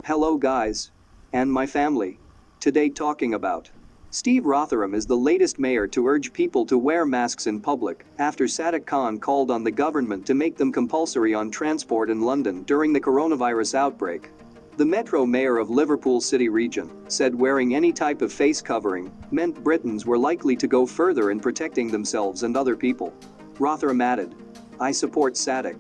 Hello guys. And my family. Today talking about Steve Rotherham is the latest mayor to urge people to wear masks in public after Sadiq Khan called on the government to make them compulsory on transport in London during the coronavirus outbreak. The Metro Mayor of Liverpool City Region said wearing any type of face covering meant Britons were likely to go further in protecting themselves and other people. Rotherham added, "I support Sadiq.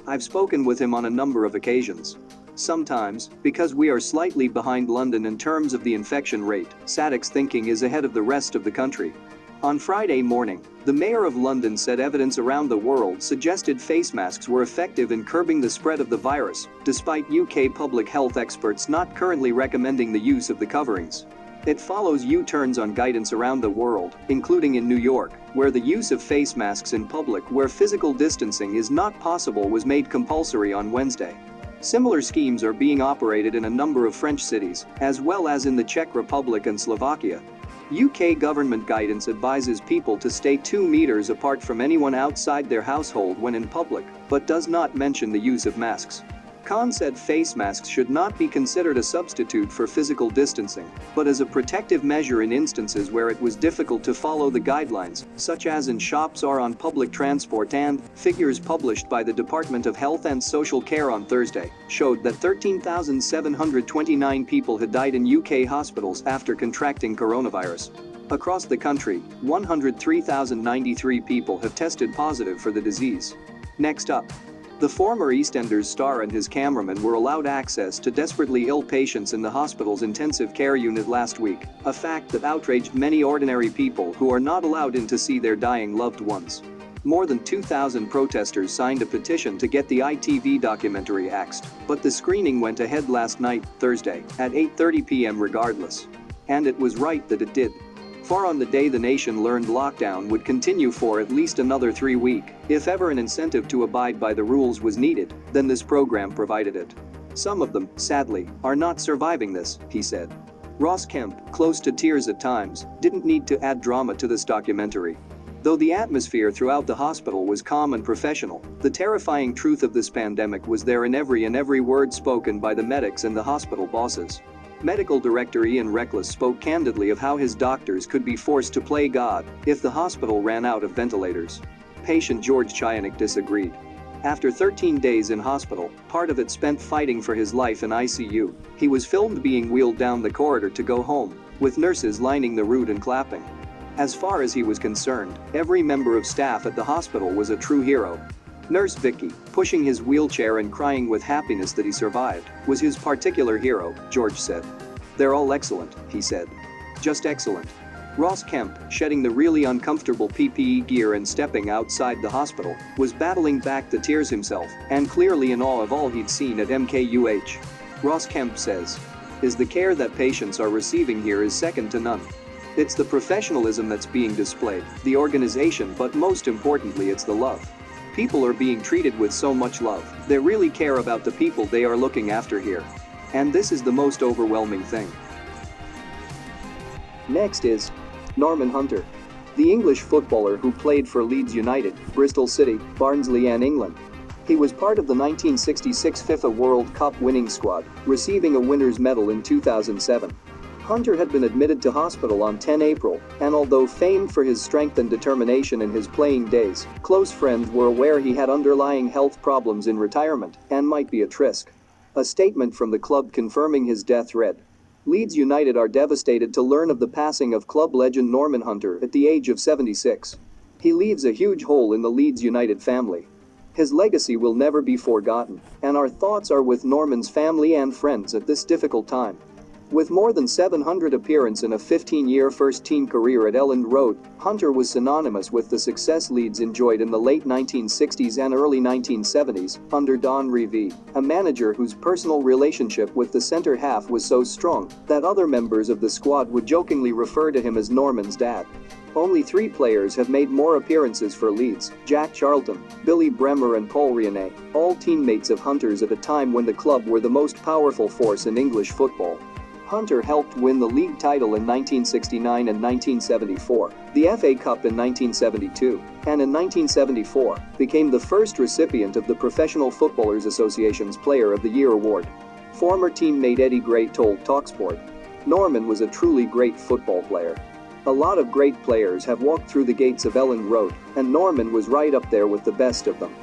I've spoken with him on a number of occasions. Sometimes, because we are slightly behind London in terms of the infection rate, Sadiq's thinking is ahead of the rest of the country." On Friday morning, the mayor of London said evidence around the world suggested face masks were effective in curbing the spread of the virus, despite UK public health experts not currently recommending the use of the coverings. It follows U-turns on guidance around the world, including in New York, where the use of face masks in public where physical distancing is not possible was made compulsory on Wednesday. Similar schemes are being operated in a number of French cities, as well as in the Czech Republic and Slovakia. UK government guidance advises people to stay 2 meters apart from anyone outside their household when in public, but does not mention the use of masks. Khan said face masks should not be considered a substitute for physical distancing, but as a protective measure in instances where it was difficult to follow the guidelines, such as in shops or on public transport, and figures published by the Department of Health and Social Care on Thursday showed that 13,729 people had died in UK hospitals after contracting coronavirus. Across the country, 103,093 people have tested positive for the disease. Next up. The former EastEnders star and his cameraman were allowed access to desperately ill patients in the hospital's intensive care unit last week, a fact that outraged many ordinary people who are not allowed in to see their dying loved ones. More than 2,000 protesters signed a petition to get the ITV documentary axed, but the screening went ahead last night, Thursday, at 8:30 p.m. regardless. And it was right that it did. For on the day the nation learned lockdown would continue for at least another 3 weeks, if ever an incentive to abide by the rules was needed, then this program provided it. Some of them, sadly, are not surviving this, he said. Ross Kemp, close to tears at times, didn't need to add drama to this documentary. Though the atmosphere throughout the hospital was calm and professional, the terrifying truth of this pandemic was there in every word spoken by the medics and the hospital bosses. Medical Director Ian Reckless spoke candidly of how his doctors could be forced to play God if the hospital ran out of ventilators. Patient George Chyanik disagreed. After 13 days in hospital, part of it spent fighting for his life in ICU, he was filmed being wheeled down the corridor to go home, with nurses lining the route and clapping. As far as he was concerned, every member of staff at the hospital was a true hero. Nurse Vicky, pushing his wheelchair and crying with happiness that he survived, was his particular hero, George said. "They're all excellent," he said. "Just excellent." Ross Kemp, shedding the really uncomfortable PPE gear and stepping outside the hospital, was battling back the tears himself and clearly in awe of all he'd seen at MKUH. Ross Kemp says, "Is the care that patients are receiving here is second to none. It's the professionalism that's being displayed, the organization, but most importantly it's the love. People are being treated with so much love, they really care about the people they are looking after here. And this is the most overwhelming thing." Next is Norman Hunter. The English footballer who played for Leeds United, Bristol City, Barnsley and England. He was part of the 1966 FIFA World Cup winning squad, receiving a winner's medal in 2007. Hunter had been admitted to hospital on 10 April, and although famed for his strength and determination in his playing days, close friends were aware he had underlying health problems in retirement and might be at risk. A statement from the club confirming his death read, "Leeds United are devastated to learn of the passing of club legend Norman Hunter at the age of 76. He leaves a huge hole in the Leeds United family. His legacy will never be forgotten, and our thoughts are with Norman's family and friends at this difficult time." With more than 700 appearances in a 15-year first-team career at Elland Road, Hunter was synonymous with the success Leeds enjoyed in the late 1960s and early 1970s under Don Revie, a manager whose personal relationship with the centre-half was so strong that other members of the squad would jokingly refer to him as Norman's dad. Only 3 players have made more appearances for Leeds: Jack Charlton, Billy Bremer and Paul Rianet, all teammates of Hunter's at a time when the club were the most powerful force in English football. Hunter helped win the league title in 1969 and 1974, the FA Cup in 1972, and in 1974, became the first recipient of the Professional Footballers Association's Player of the Year award. Former teammate Eddie Gray told TalkSport. Norman was a truly great football player. A lot of great players have walked through the gates of Elland Road, and Norman was right up there with the best of them.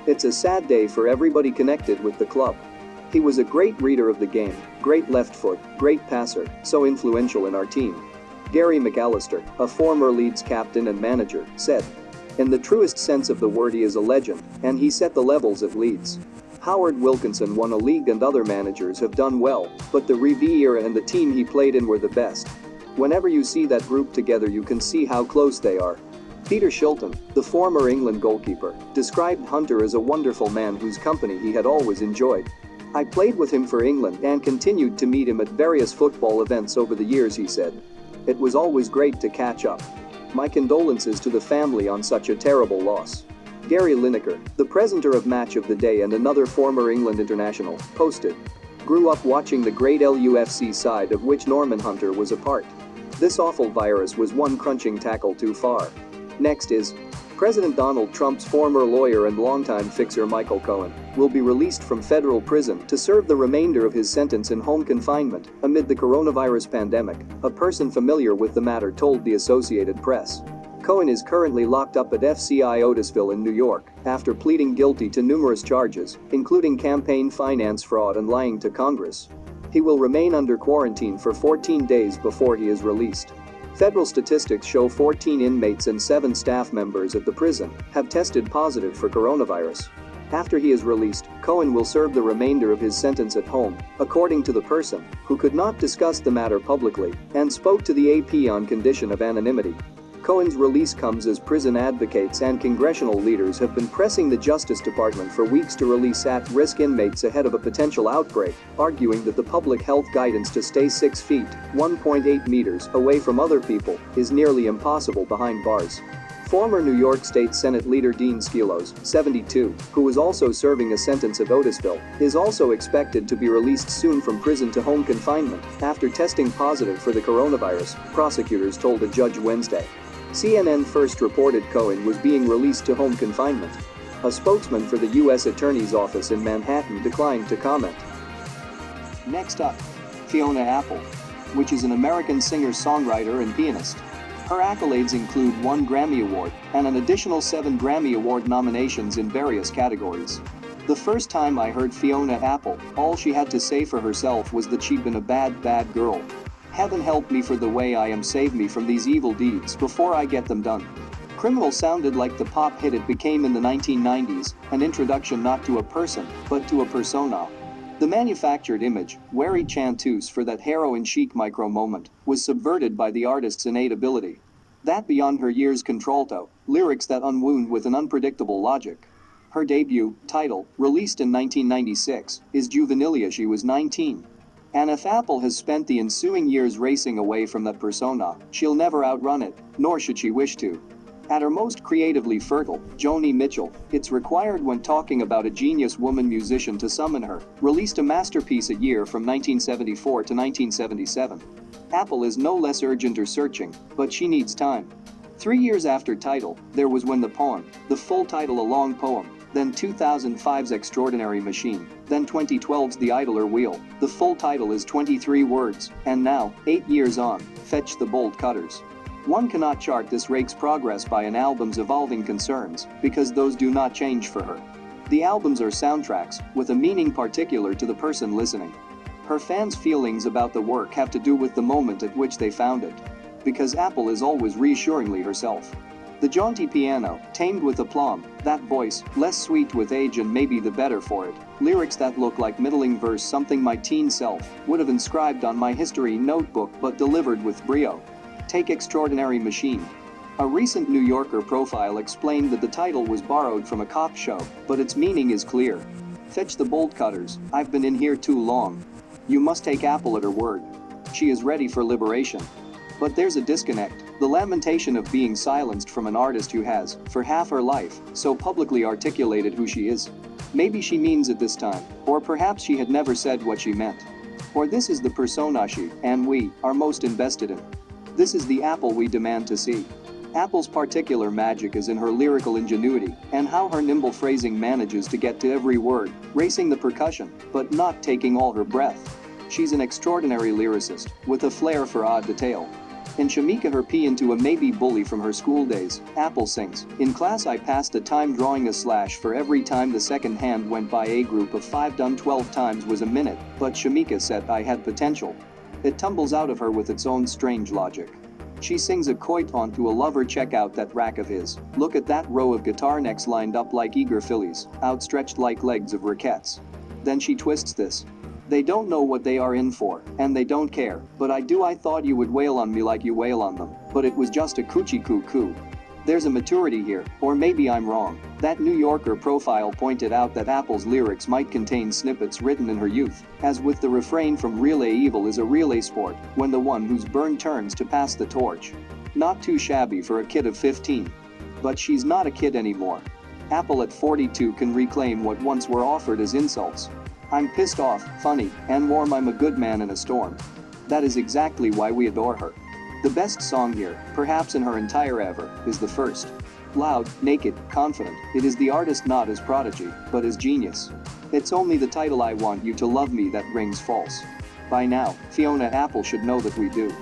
It's a sad day for everybody connected with the club. He was a great reader of the game, great left foot, great passer, so influential in our team. Gary McAllister, a former Leeds captain and manager, said. In the truest sense of the word, he is a legend, and he set the levels at Leeds. Howard Wilkinson won a league and other managers have done well, but the Revie era and the team he played in were the best. Whenever you see that group together, you can see how close they are. Peter Shilton, the former England goalkeeper, described Hunter as a wonderful man whose company he had always enjoyed. I played with him for England and continued to meet him at various football events over the years, he said. It was always great to catch up. My condolences to the family on such a terrible loss. Gary Lineker, the presenter of Match of the Day and another former England international, posted. Grew up watching the great LUFC side of which Norman Hunter was a part. This awful virus was one crunching tackle too far. Next is President Donald Trump's former lawyer and longtime fixer Michael Cohen will be released from federal prison to serve the remainder of his sentence in home confinement amid the coronavirus pandemic, a person familiar with the matter told the Associated Press. Cohen is currently locked up at FCI Otisville in New York after pleading guilty to numerous charges, including campaign finance fraud and lying to Congress. He will remain under quarantine for 14 days before he is released. Federal statistics show 14 inmates and 7 staff members at the prison have tested positive for coronavirus. After he is released, Cohen will serve the remainder of his sentence at home, according to the person, who could not discuss the matter publicly and spoke to the AP on condition of anonymity. Cohen's release comes as prison advocates and congressional leaders have been pressing the Justice Department for weeks to release at-risk inmates ahead of a potential outbreak, arguing that the public health guidance to stay 6 feet (1.8 meters) away from other people is nearly impossible behind bars. Former New York State Senate leader Dean Skelos, 72, who was also serving a sentence at Otisville, is also expected to be released soon from prison to home confinement after testing positive for the coronavirus, prosecutors told a judge Wednesday. CNN first reported Cohen was being released to home confinement. A spokesman for the U.S. Attorney's Office in Manhattan declined to comment. Next up, Fiona Apple, which is an American singer-songwriter and pianist. Her accolades include 1 Grammy Award and an additional 7 Grammy Award nominations in various categories. The first time I heard Fiona Apple, all she had to say for herself was that she'd been a bad girl. Heaven help me for the way I am, save me from these evil deeds before I get them done. Criminal sounded like the pop hit it became in the 1990s, an introduction not to a person, but to a persona. The manufactured image, wary chanteuse for that heroin chic micro moment, was subverted by the artist's innate ability. That beyond her years contralto, lyrics that unwound with an unpredictable logic. Her debut, title, released in 1996, is juvenilia. She was 19. And if Apple has spent the ensuing years racing away from that persona, she'll never outrun it, nor should she wish to. At her most creatively fertile, Joni Mitchell, it's required when talking about a genius woman musician to summon her, released a masterpiece a year from 1974 to 1977. Apple is no less urgent or searching, but she needs time. 3 years after title, there was When the Pawn, the full title a long poem, then 2005's Extraordinary Machine, then 2012's The Idler Wheel, the full title is 23 words, and now, 8 years on, Fetch the Bolt Cutters. One cannot chart this rake's progress by an album's evolving concerns, because those do not change for her. The albums are soundtracks, with a meaning particular to the person listening. Her fans' feelings about the work have to do with the moment at which they found it. Because Apple is always reassuringly herself. The jaunty piano, tamed with aplomb, that voice, less sweet with age and maybe the better for it, lyrics that look like middling verse, something my teen self would have inscribed on my history notebook but delivered with brio. Take Extraordinary Machine. A recent New Yorker profile explained that the title was borrowed from a cop show, but its meaning is clear. Fetch the bolt cutters, I've been in here too long. You must take Apple at her word. She is ready for liberation. But there's a disconnect, the lamentation of being silenced from an artist who has, for half her life, so publicly articulated who she is. Maybe she means it this time, or perhaps she had never said what she meant. Or this is the persona she, and we, are most invested in. This is the Apple we demand to see. Apple's particular magic is in her lyrical ingenuity and how her nimble phrasing manages to get to every word, racing the percussion, but not taking all her breath. She's an extraordinary lyricist, with a flair for odd detail. In Shamika her pee into a maybe bully from her school days, Apple sings, "In class I passed the time drawing a slash for every time the second hand went by, a group of 5 done 12 times was a minute, but Shamika said I had potential." It tumbles out of her with its own strange logic. She sings a coit onto a lover, "Check out that rack of his, look at that row of guitar necks lined up like eager fillies, outstretched like legs of rickets." Then she twists this. "They don't know what they are in for, and they don't care, but I do. I thought you would wail on me like you wail on them, but it was just a coochie coo-coo." There's a maturity here, or maybe I'm wrong. That New Yorker profile pointed out that Apple's lyrics might contain snippets written in her youth, as with the refrain from "Relay evil is a relay sport, when the one who's burned turns to pass the torch." Not too shabby for a kid of 15. But she's not a kid anymore. Apple at 42 can reclaim what once were offered as insults. "I'm pissed off, funny, and warm. I'm a good man in a storm." That is exactly why we adore her. The best song here, perhaps in her entire ever, is the first. Loud, naked, confident, it is the artist not his prodigy, but his genius. It's only the title "I Want You to Love Me" that rings false. By now, Fionna Apple should know that we do.